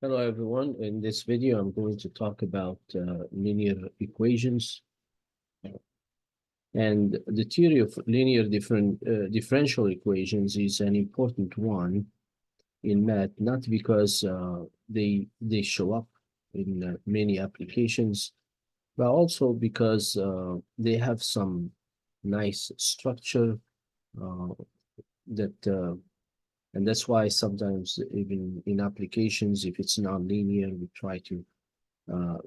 Hello, everyone. In this video, I'm going to talk about linear equations. And the theory of linear differential equations is an important one in math, not because they show up in many applications, but also because they have some nice structure uh, that and that's why sometimes even in applications, if it's not linear, we try to uh,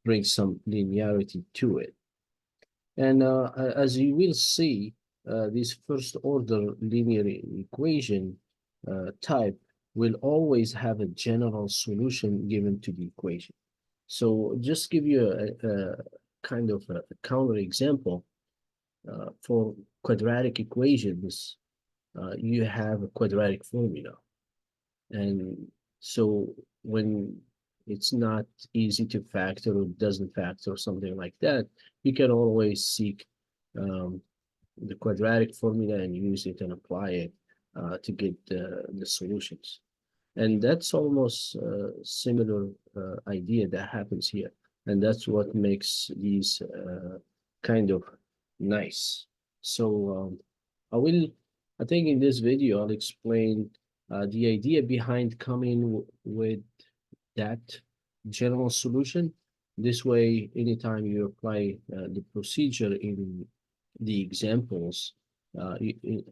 bring some linearity to it. And as you will see, this first order linear equation type will always have a general solution given to the equation. So just give you a kind of a counter example. For quadratic equations, you have a quadratic formula. And so when it's not easy to factor or doesn't factor or something like that, you can always seek um, the quadratic formula and use it and apply it to get the solutions. And that's almost similar idea that happens here. And that's what makes these kind of nice. So I think in this video, I'll explain the idea behind coming with that general solution. This way, anytime you apply the procedure in the examples, you,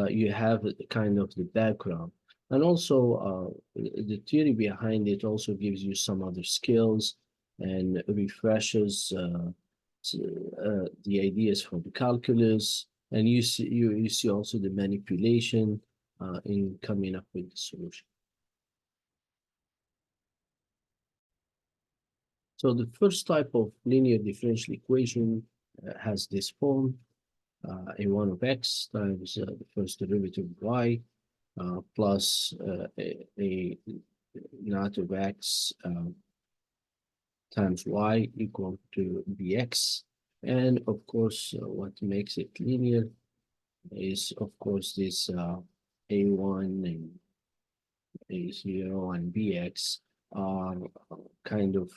you have kind of the background. And also, the theory behind it also gives you some other skills and refreshes the ideas from calculus. And you see also the manipulation in coming up with the solution. So the first type of linear differential equation has this form, a1 of x times the first derivative of y plus a naught of x times y equal to bx. And of course, what makes it linear is, of course, this a1 and a0 and bx are kind of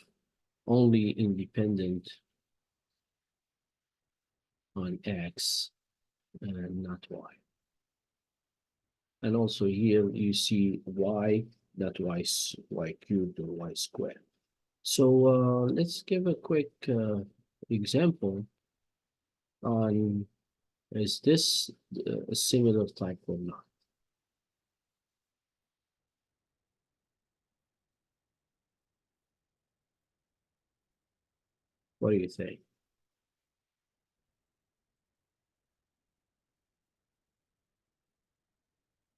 only independent on x and not y. And also here you see y, not y cubed or y squared. So let's give a quick example on is this a similar type or not? What do you think?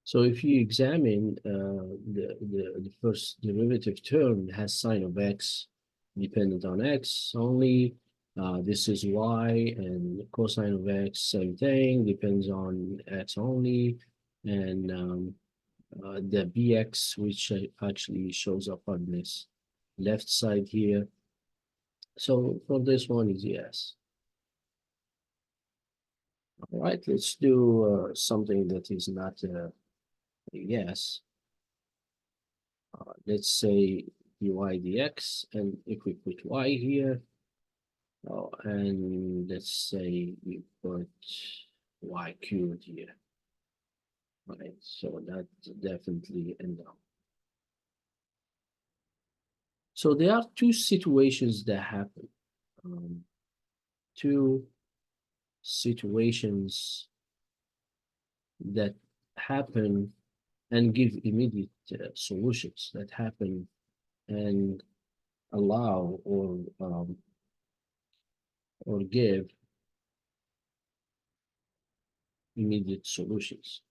So if you examine the first derivative term has sine of x dependent on x only. This is y, and cosine of x, same thing, depends on x only. And the bx, which actually shows up on this left side here. So for this one is yes. All right, let's do something that is not a yes. Let's say dy dx, and if we put y here, and let's say we put y cubed here, right? So that's definitely a no. So there are two situations that happen. Two situations that happen and give immediate solutions that happen and allow or give immediate solutions.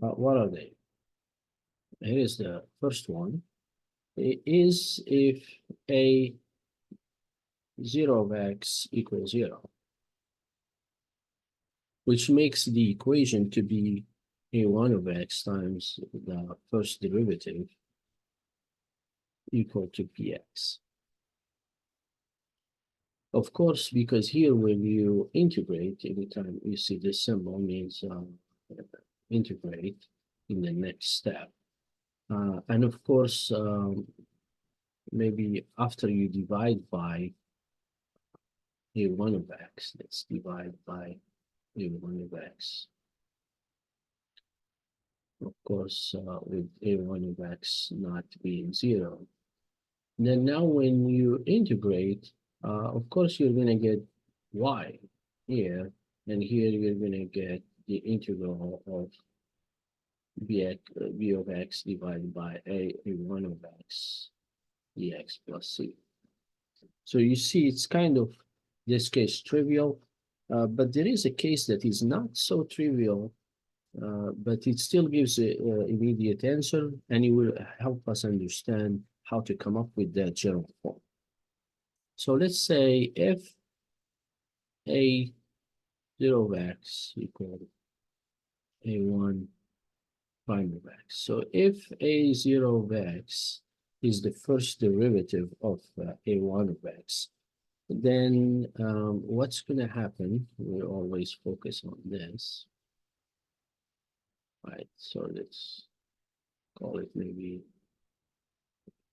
What are they? Here is the first one. It is if a 0 of x equals 0, which makes the equation to be a1 of x times the first derivative equal to px. Of course, because here when you integrate, anytime you see this symbol means integrate in the next step. And of course, maybe after you divide by a1 of x, let's divide by a1 of x. Of course, with a1 of x not being 0. Then now when you integrate, of course, you're going to get y here, and here you're going to get the integral of b of x divided by a1 of x dx plus c. So you see, it's kind of, this case, trivial, but there is a case that is not so trivial, but it still gives an immediate answer, and it will help us understand how to come up with that general form. So let's say if a 0 of x equal a1 prime of x. So if a 0 of x is the first derivative of a1 of x, then what's going to happen? We always focus on this, right? So let's call it maybe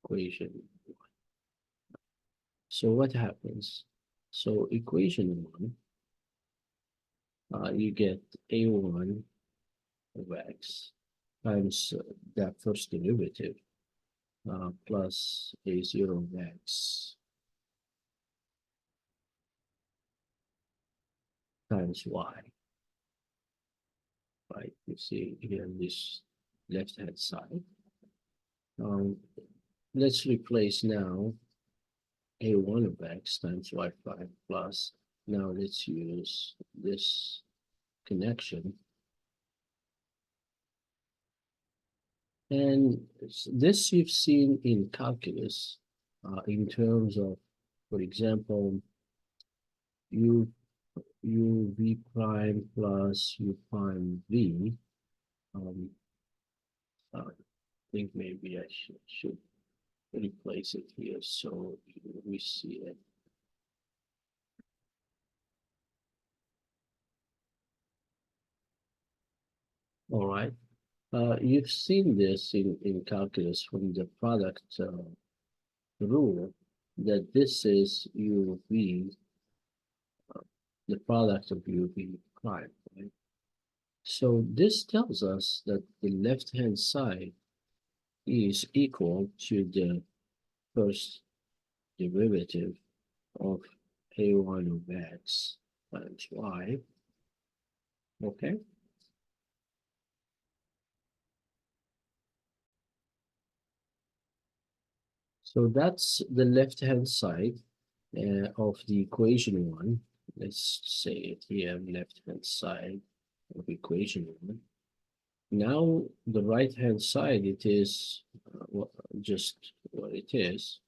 equation 1. So what happens? So equation 1, you get a1 of x times that first derivative plus a0 of x times y, right? You see here on this left-hand side. Let's replace now a1 of x times y prime plus, now let's use this connection. And this you've seen in calculus in terms of, for example, u v prime plus u prime v. I think maybe I should replace it here so we see it. All right. You've seen this in calculus from the product rule, that this is uv, the product of uv prime, right? So this tells us that the left-hand side is equal to the first derivative of a1 of x times y, okay? So that's the left-hand side of the equation 1. Let's say it here, left-hand side of equation 1. Now the right-hand side, it is just what it is.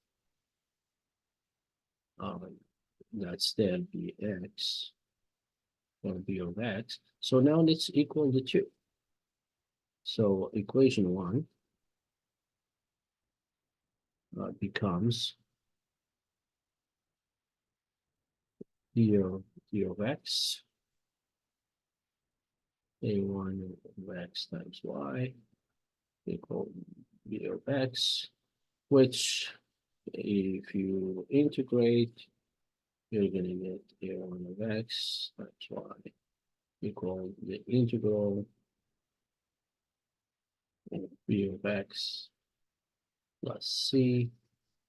That's there, bx or b of x. So now let's equal the two. So equation 1 becomes d of x, a1 of x times y equal b of x, which if you integrate, you're going to get a1 of x times y equal the integral of b of x plus c.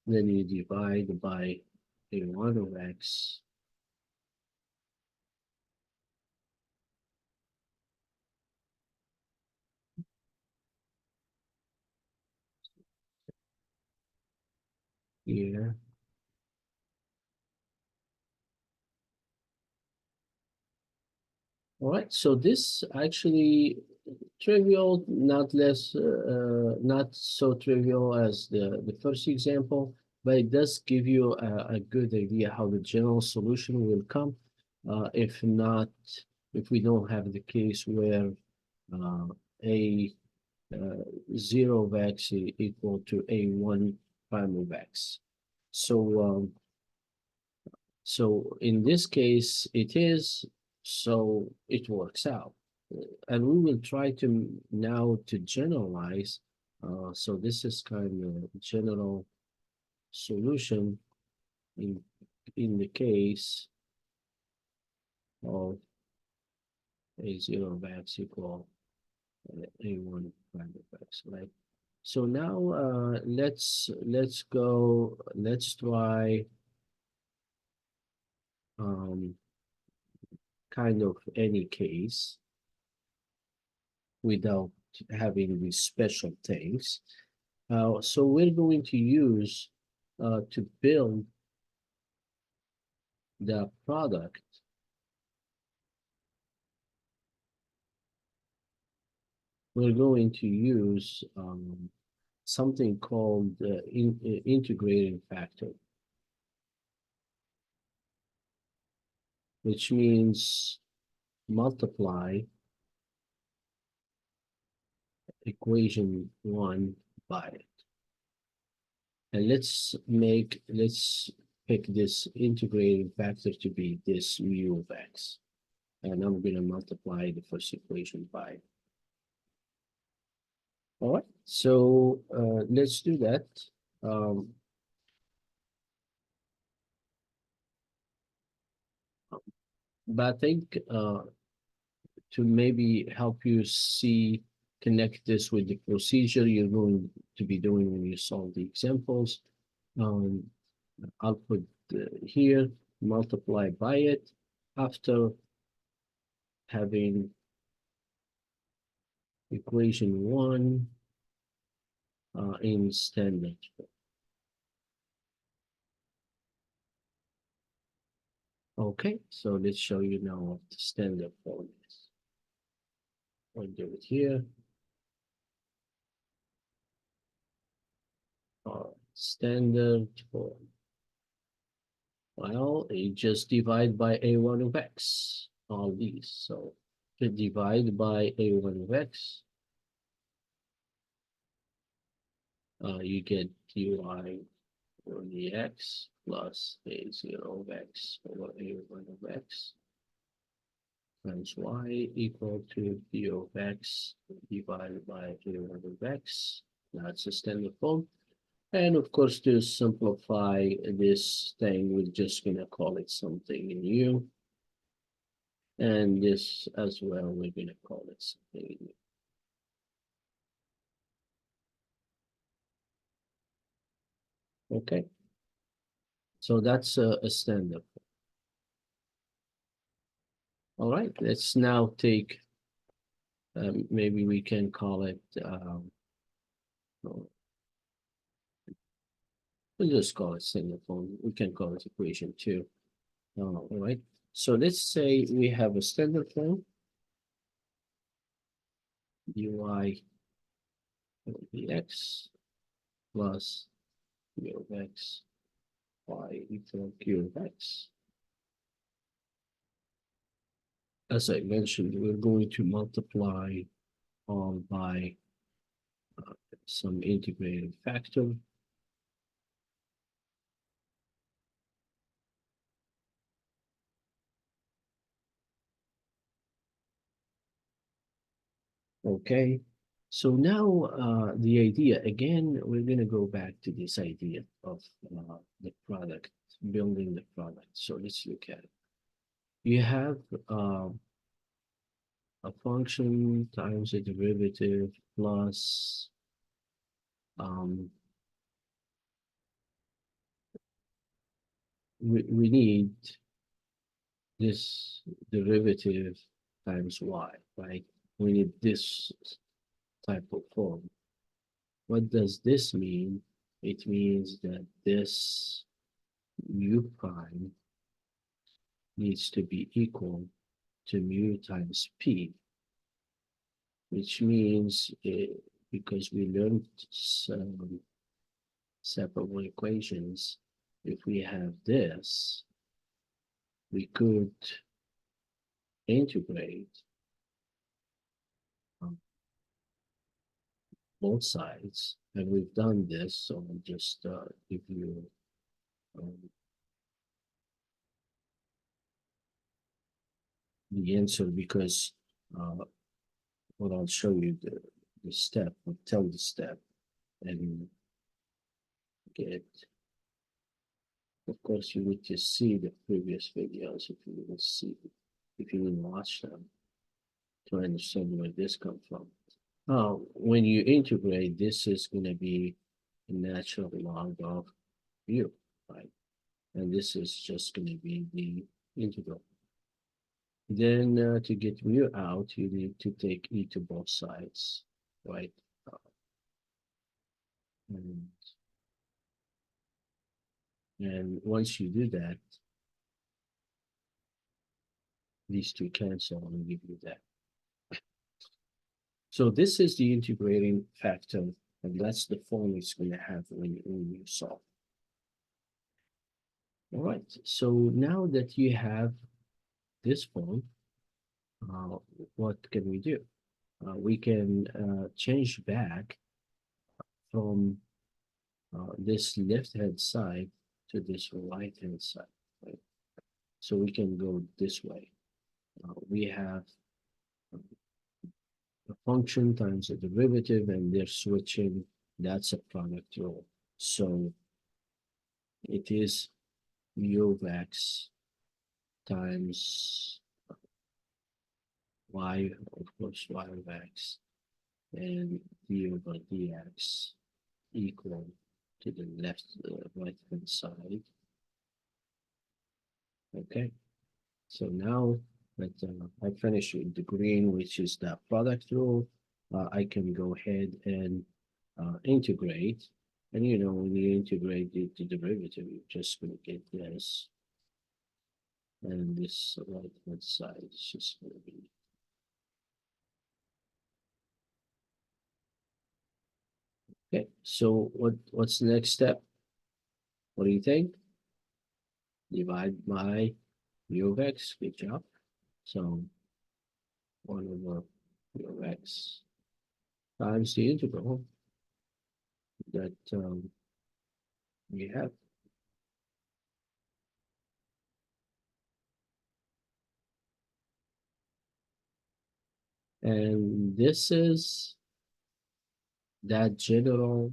Then you divide by a1 of x here. All right, so this actually trivial, not less, not so trivial as the first example, but it does give you a good idea how the general solution will come. If not, if we don't have the case where a 0 of x equal to a1 prime of x. So So in this case, it is, so it works out. And we will try to now to generalize. So this is kind of a general solution in the case of a0 of x equal a1 prime of x, right? So now let's try um, kind of any case without having these special things. So we're going to use to build the product. We're going to use something called integrating factor, which means multiply equation 1 by it. And let's pick this integrating factor to be this mu of x. And I'm going to multiply the first equation by it. All right, so let's do that. But I think to maybe help you see, connect this with the procedure you're going to be doing when you solve the examples, I'll put here, multiply by it after having equation 1 in standard form. Okay, so let's show you now what the standard form is. I'll do it here. Standard form. Well, you just divide by a1 of x, all these. So to divide by a1 of x, you get dy over the x plus a0 of x over a1 of x times y equal to d of x divided by a1 of x. That's the standard form. And of course, to simplify this thing, we're just going to call it something new. And this as well, we're going to call it something new. Okay. So that's a standard. All right, let's now take, maybe we can call it, we'll just call it single form. We can call it equation 2. All right. So let's say we have a standard form, dy over dx plus u of x y equal q of x. As I mentioned, we're going to multiply all by some integrated factor. Okay, so now the idea, again, we're going to go back to this idea of the product, building the product. So let's look at it. You have a function times a derivative plus we need this derivative times y, right? We need this type of form. What does this mean? It means that this mu prime needs to be equal to mu times p, which means because we learned some separable equations, if we have this, we could integrate both sides, and we've done this, so I'll just give you the answer because uh, well, I'll show you the step, I'll tell the step and get, of course, you need to see the previous videos if you didn't see, if you didn't watch them to understand where this comes from. When you integrate, this is going to be a natural log of u, right? And this is just going to be the integral. Then to get mu out, you need to take e to both sides, right? Uh, and, and once you do that, these two cancel and give you that. So this is the integrating factor, and that's the form it's going to have when you solve. All right, so now that you have this form, uh, what can we do? We can change back from this left-hand side to this right-hand side, right? So we can go this way. We have a function times a derivative, and they're switching. That's a product rule. So it is u of x times y, of course, y of x, and d over dx equal to the left right hand side. Okay, so now that I finish with the green, which is the product rule, I can go ahead and integrate. And you know, when you integrate the derivative, you're just going to get this, and this right hand side is just going to be. Okay, so what's the next step? What do you think? Divide by u of x. Good job. So 1 over u of x times the integral that we have. And this is that general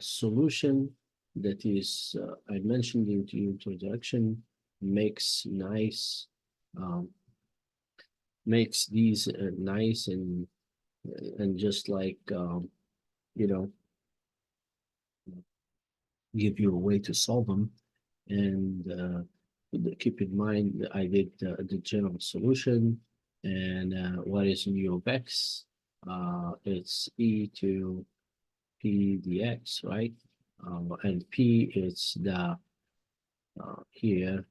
solution that is, I mentioned in the introduction, makes nice, um, makes these nice and just like, you know, give you a way to solve them. And keep in mind, I did the general solution. And what is mu of x? It's e to p dx, right? And p is the here.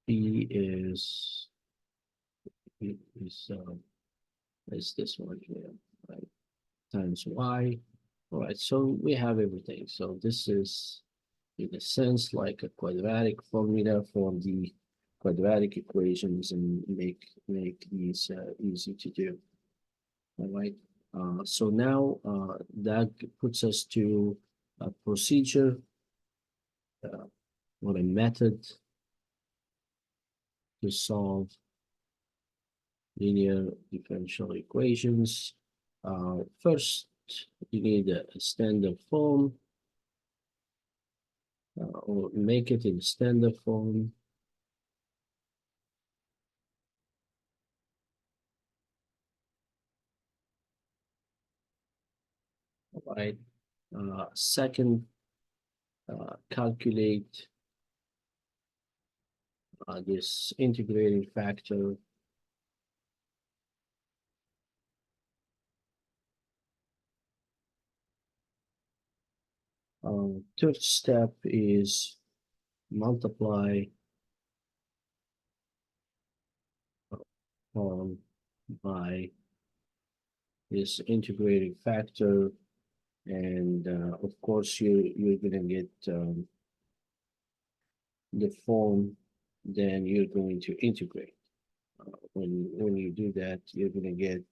P is this one here, right? Times y. All right, so we have everything. So this is, in a sense, like a quadratic formula for the quadratic equations and make these easy to do. All right. So now that puts us to a procedure uh, or a method to solve linear differential equations. First, you need a standard form or make it in standard form. Right. Second, calculate this integrating factor. Third step is multiply by this integrating factor, and of course you're gonna get the form, then you're going to integrate. When you do that, you're gonna get.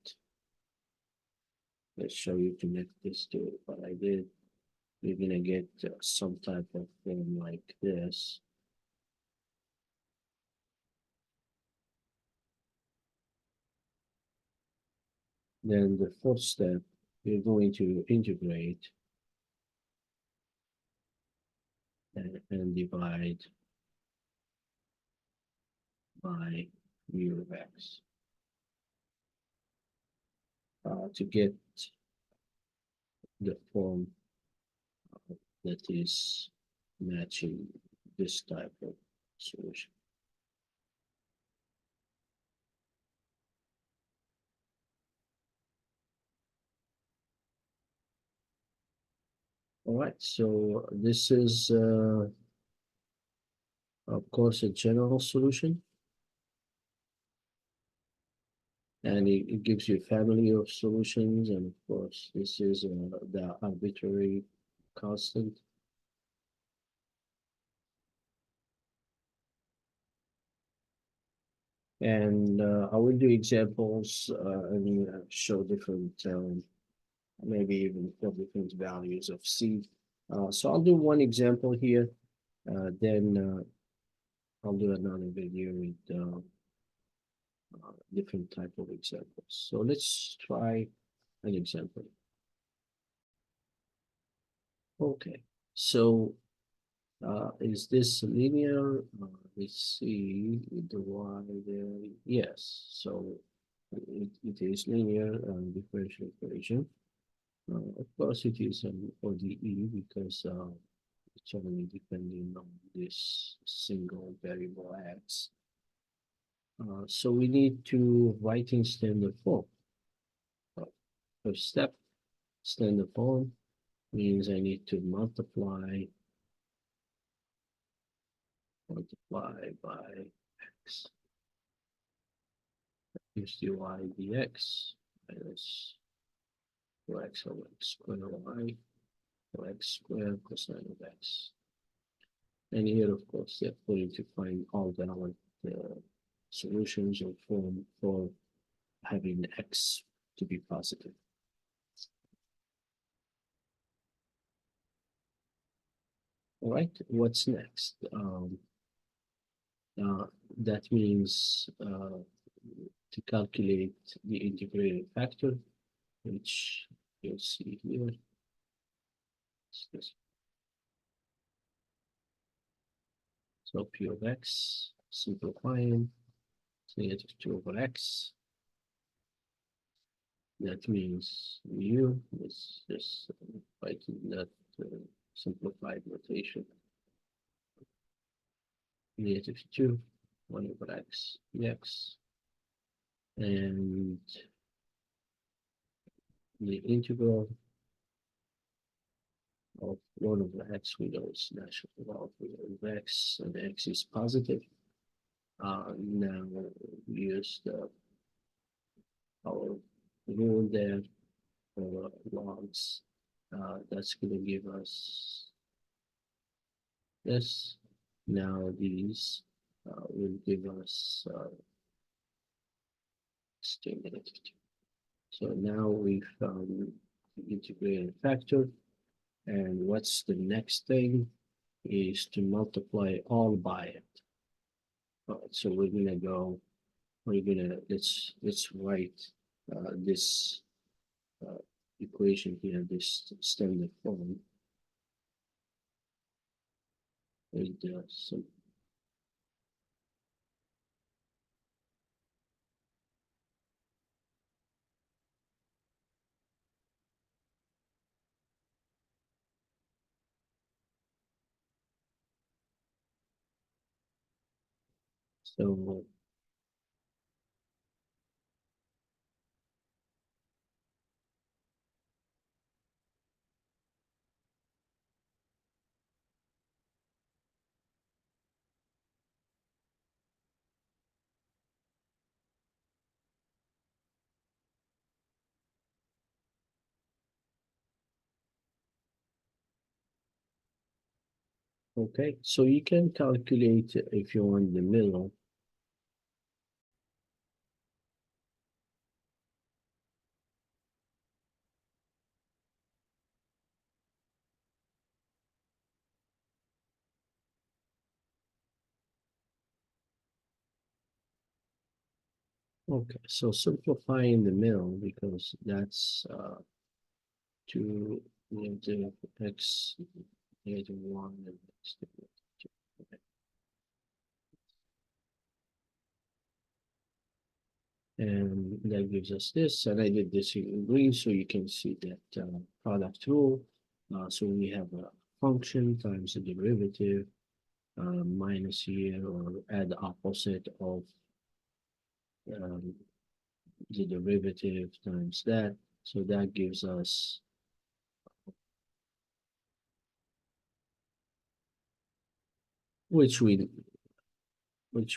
Let's show you connect this to what I did. You're gonna get some type of form like this. Then the fourth step, we're going to integrate and divide by mu of x to get the form that is matching this type of solution. All right, so this is, of course, a general solution, and it gives you a family of solutions, and of course, this is the arbitrary constant. And I will do examples and show different, maybe even for different values of C. So I'll do one example here, then I'll do another video with different type of examples. So let's try an example. Okay, so is this linear? Let's see the y there. Yes, so it is linear differential equation. Of course, it is an ODE because it's only depending on this single variable x. So we need to write in standard form. First step, standard form means I need to multiply by x gives dy dx minus 4x over x squared y or x squared cosine of x. And here, of course, they're going to find all the solutions or form for having x to be positive. All right, what's next? That means to calculate the integrated factor, which you'll see here. So p of x, simplifying, negative 2 over x. That means mu is just writing that simplified notation. Negative 2, 1 over x dx. And the integral of 1 over x, we know it's natural log of x, and x is positive. Now we use our rule there for logs. That's going to give us this. Now these will give us negative 2. So now we found the integrated factor. And what's the next thing is to multiply all by it. All right, so let's write this equation here, this standard form with some. So okay, so you can calculate if you want the middle. Okay, so simplify in the middle because that's 2 negative x negative 1 and x negative 2. Okay. And that gives us this, and I did this in green so you can see that product rule. So we have a function times the derivative minus here or add opposite of um, the derivative times that. So that gives us, which we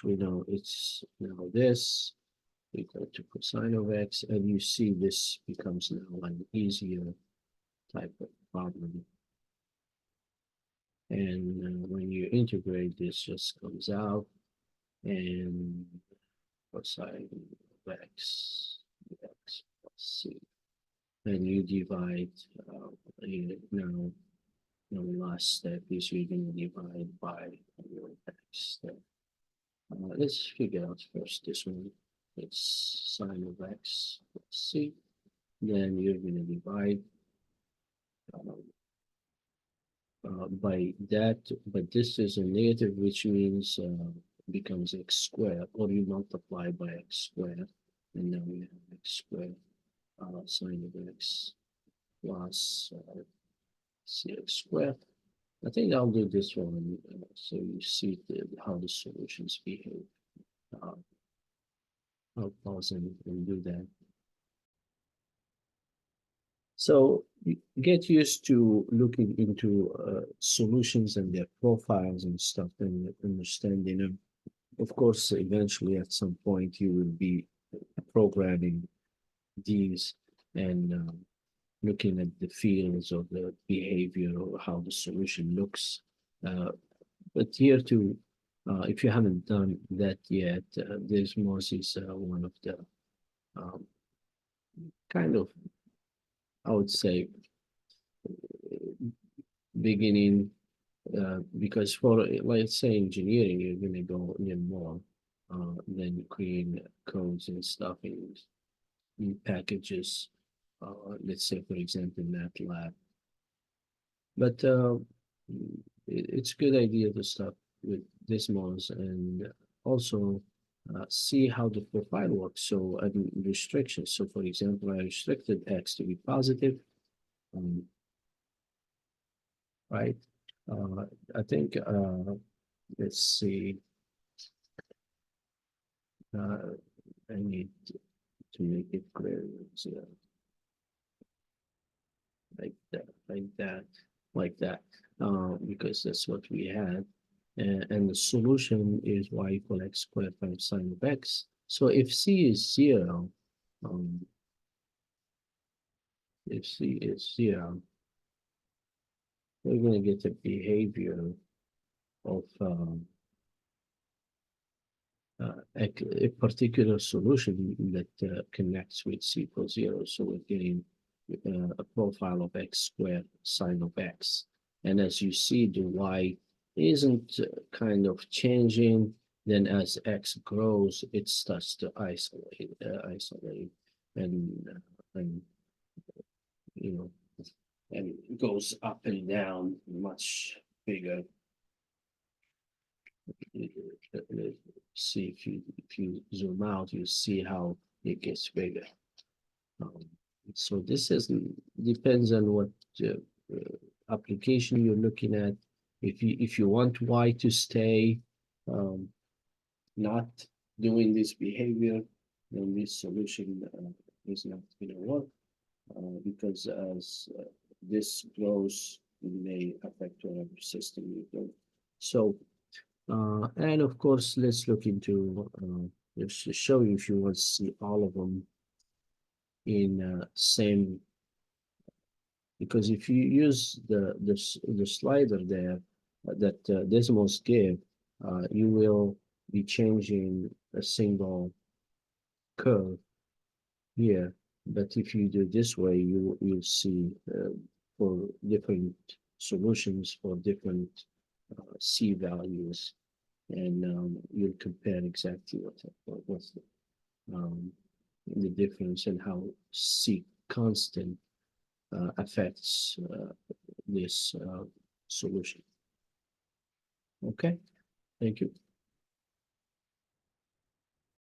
know it's now this equal to cosine of x, and you see this becomes now an easier type of problem. And when you integrate, this just comes out, and cosine of x plus c. And you divide, now the last step is you're going to divide by your x step. Let's figure out first this one. It's sine of x plus c. Then you're going to divide uh, by that, but this is a negative, which means becomes x squared, or you multiply by x squared, and now we have x squared sine of x plus cx squared. I think I'll do this one so you see how the solutions behave. Uh, I'll pause and do that. So get used to looking into solutions and their profiles and stuff and understanding them. Of course, eventually at some point you will be programming these and looking at the fields of the behavior or how the solution looks. But here too, if you haven't done that yet, Desmos is one of the um, kind of, I would say, beginning because for let's say engineering, you're going to go in more than creating codes and stuff in packages. Let's say, for example, MATLAB. But it's a good idea to start with Desmos and also see how the profile works. So restrictions. So for example, I restricted X to be positive, um, right? I think, let's see, uh, I need to make it clear. So, like that, like that, like that, because that's what we had. And the solution is y equal x squared times sine of x. So if c is 0, um, if c is 0, we're going to get a behavior of a particular solution that connects with c equals 0. So we're getting a profile of x squared sine of x. And as you see, the y isn't kind of changing. Then as x grows, it starts to isolate, and you know, and goes up and down much bigger. See if you zoom out, you see how it gets bigger. Um, so this is depends on what application you're looking at. If you want Y to stay not doing this behavior, then this solution is not going to work because as this grows, it may affect whatever system you build. So and of course, let's look into just to show you if you want to see all of them in same, because if you use the slider there that Desmos gave, you will be changing a single curve here. But if you do this way, you'll see for different solutions for different C values, and you'll compare exactly what's the difference and how C constant affects this solution. Okay, thank you.